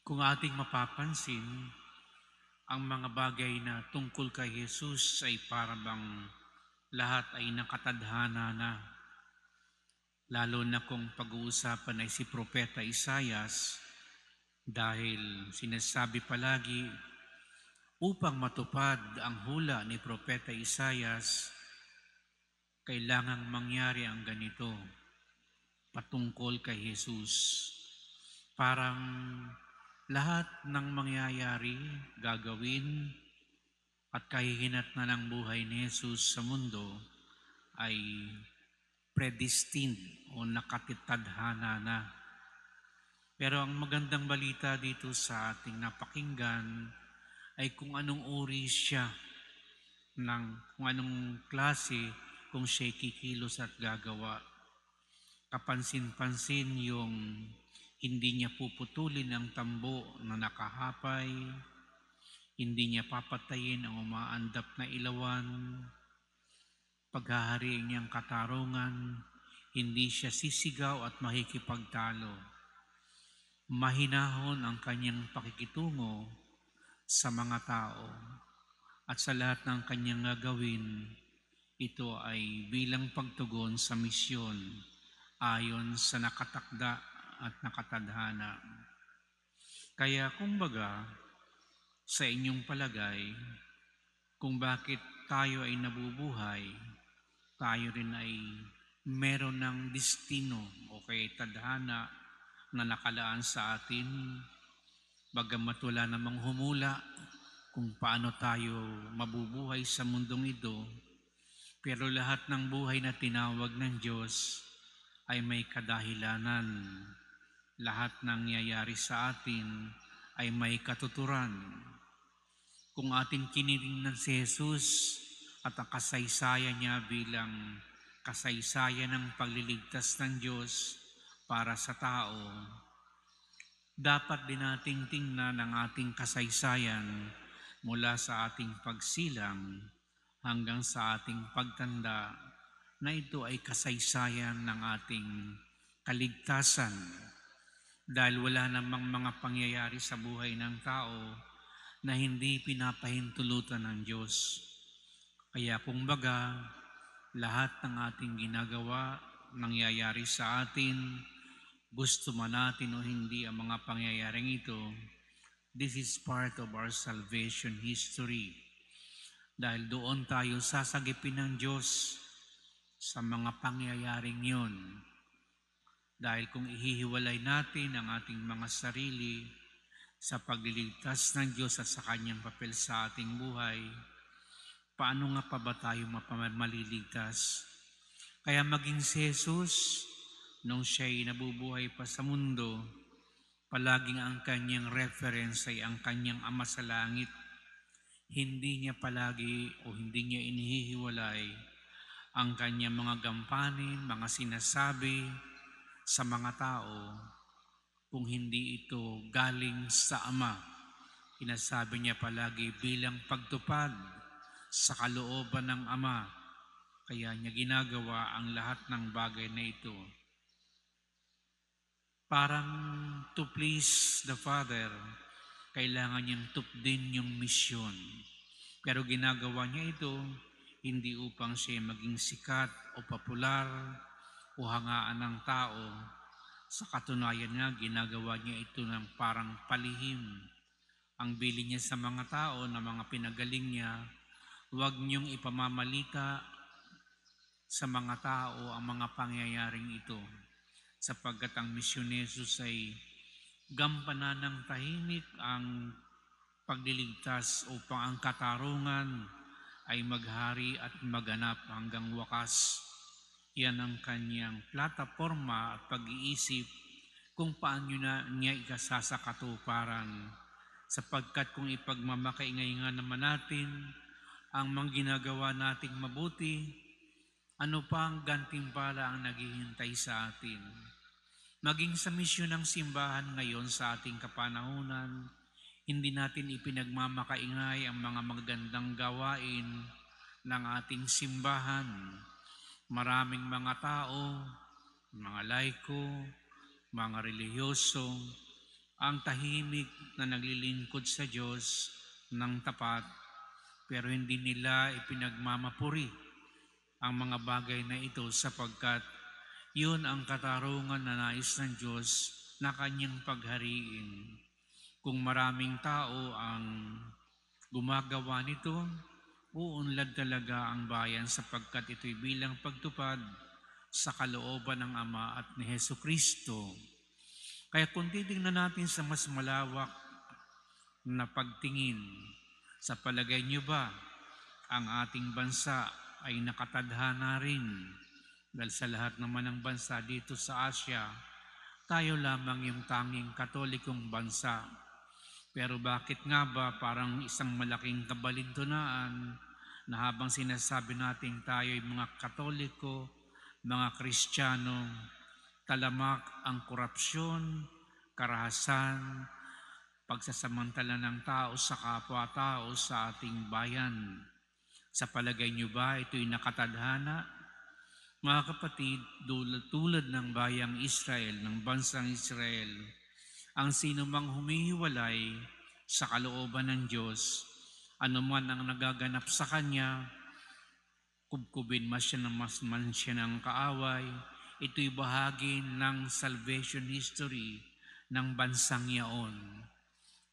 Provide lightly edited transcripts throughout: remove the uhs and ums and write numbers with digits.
Kung ating mapapansin, ang mga bagay na tungkol kay Jesus ay para bang lahat ay nakatadhana na. Lalo na kung pag-uusapan ay si Propeta Isaias dahil sinasabi palagi upang matupad ang hula ni Propeta Isaias, kailangang mangyari ang ganito patungkol kay Jesus. Parang lahat ng mangyayari, gagawin, at kahihinat na ng buhay ni Jesus sa mundo ay predestined o nakatitadhana na. Pero ang magandang balita dito sa ating napakinggan ay kung anong uri siya kung anong klase kung siya'y kikilos at gagawa. Kapansin-pansin yung hindi niya puputulin ang tambo na nakahapay, hindi niya papatayin ang umaandap na ilawan, paghahariin niyang katarungan, hindi siya sisigaw at makikipagtalo. Mahinahon ang kanyang pakikitungo sa mga tao at sa lahat ng kanyang gagawin, ito ay bilang pagtugon sa misyon ayon sa nakatakda at nakatadhana. Kaya kumbaga, sa inyong palagay, kung bakit tayo ay nabubuhay, tayo rin ay meron ng destino o kay tadhana na nakalaan sa atin, bagamat wala namang humula kung paano tayo mabubuhay sa mundong ito, pero lahat ng buhay na tinawag ng Diyos ay may kadahilanan. Lahat ng nangyayari sa atin ay may katuturan. Kung ating kinilingnan si Jesus at ang kasaysayan niya bilang kasaysayan ng pagliligtas ng Diyos para sa tao, dapat din nating tingnan ang ating kasaysayan mula sa ating pagsilang hanggang sa ating pagtanda na ito ay kasaysayan ng ating kaligtasan. Dahil wala namang mga pangyayari sa buhay ng tao na hindi pinapahintulutan ng Diyos. Kaya kumbaga, lahat ng ating ginagawa, nangyayari sa atin, gusto man natin o hindi ang mga pangyayaring ito, this is part of our salvation history. Dahil doon tayo sasagipin ng Diyos sa mga pangyayaring yun. Dahil kung ihihiwalay natin ang ating mga sarili sa pagliligtas ng Diyos at sa Kanyang papel sa ating buhay, paano nga pa ba tayo maliligtas? Kaya maging si Jesus, nung siya'y nabubuhay pa sa mundo, palaging ang kanyang reference ay ang kanyang Ama sa langit. Hindi niya palagi o hindi niya inihihiwalay ang kanyang mga gampanin, mga sinasabi sa mga tao kung hindi ito galing sa Ama. Sinasabi niya palagi bilang pagtupad sa kalooban ng Ama. Kaya niya ginagawa ang lahat ng bagay na ito. Parang to please the Father, kailangan niyang tupdin yung misyon. Pero ginagawa niya ito hindi upang siya maging sikat o popular o hangaan ng tao. Sa katunayan nga, ginagawa niya ito ng parang palihim. Ang bili niya sa mga tao na mga pinagaling niya, huwag niyong ipamamalita sa mga tao ang mga pangyayaring ito. Sapagkat ang misyon ni Jesus ay gampanan ng tahimik ang pagliligtas upang ang katarungan ay maghari at maganap hanggang wakas. Yan ang kanyang plataforma at pag-iisip kung paano niya ikasasakatuparan. Sapagkat kung ipagmamakaingay nga naman natin ang mga ginagawa nating mabuti, ano pa ang gantimpala ang naghihintay sa atin? Maging sa misyon ng simbahan ngayon sa ating kapanahunan, hindi natin ipinagmamakaingay ang mga magandang gawain ng ating simbahan. Maraming mga tao, mga laiko, mga relihiyoso, ang tahimik na naglilingkod sa Diyos ng tapat, pero hindi nila ipinagmamapuri ang mga bagay na ito sapagkat yun ang katarungan na nais ng Diyos na kanyang paghariin. Kung maraming tao ang gumagawa nito, uunlad talaga ang bayan sapagkat ito'y bilang pagtupad sa kalooban ng Ama at ni Hesu Kristo. Kaya kung titingnan natin sa mas malawak na pagtingin, sa palagay niyo ba ang ating bansa ay nakatadhana rin? Dahil sa lahat naman ng bansa dito sa Asia, tayo lamang yung tanging katolikong bansa. Pero bakit nga ba parang isang malaking kabalintunaan na habang sinasabi natin tayo ay mga Katoliko, mga Kristiyano, talamak ang korupsyon, karahasan, pagsasamantala ng tao sa kapwa-tao sa ating bayan. Sa palagay niyo ba ito'y nakatadhana? Mga kapatid, tulad ng bayang Israel, ng bansang Israel, ang sino mang humihiwalay sa kalooban ng Diyos, anuman ang nagaganap sa Kanya, kubkubin mas siya ng mas man siya ng kaaway, ito'y bahagi ng salvation history ng bansang yaon.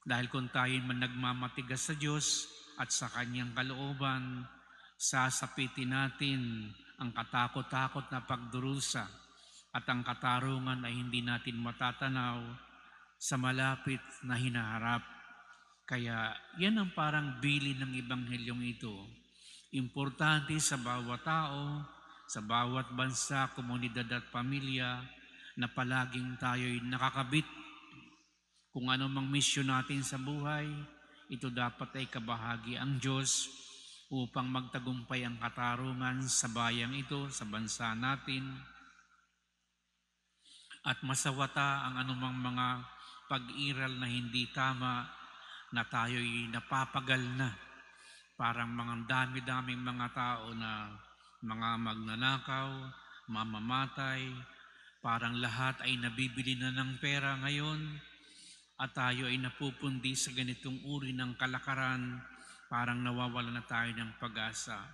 Dahil kung tayo man nagmamatigas sa Diyos at sa Kanyang kalooban, sasapitin natin ang katakot-takot na pagdurusa at ang katarungan ay hindi natin matatanaw sa malapit na hinaharap. Kaya yan ang parang bili ng Ebanghelyong ito. Importante sa bawat tao, sa bawat bansa, komunidad at pamilya na palaging tayo'y nakakabit. Kung ano mang misyon natin sa buhay, ito dapat ay kabahagi ang Diyos upang magtagumpay ang katarungan sa bayang ito, sa bansa natin, at masawata ang anumang mga pag-iral na hindi tama na tayo'y napapagal na. Parang mga dami-daming mga tao na mga magnanakaw, mamamatay, parang lahat ay nabibili na ng pera ngayon at tayo ay napupundi sa ganitong uri ng kalakaran, parang nawawala na tayo ng pag-asa.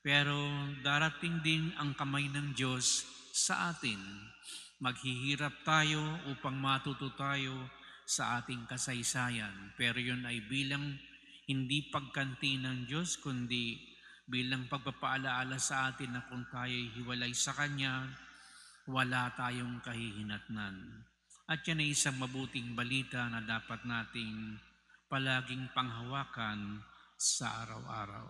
Pero darating din ang kamay ng Diyos sa atin. Maghihirap tayo upang matuto tayo sa ating kasaysayan. Pero yun ay bilang hindi pagkanti ng Diyos, kundi bilang pagpapaalaala sa atin na kung tayo'y hiwalay sa Kanya, wala tayong kahihinatnan. At yan ay isang mabuting balita na dapat nating palaging panghawakan sa araw-araw.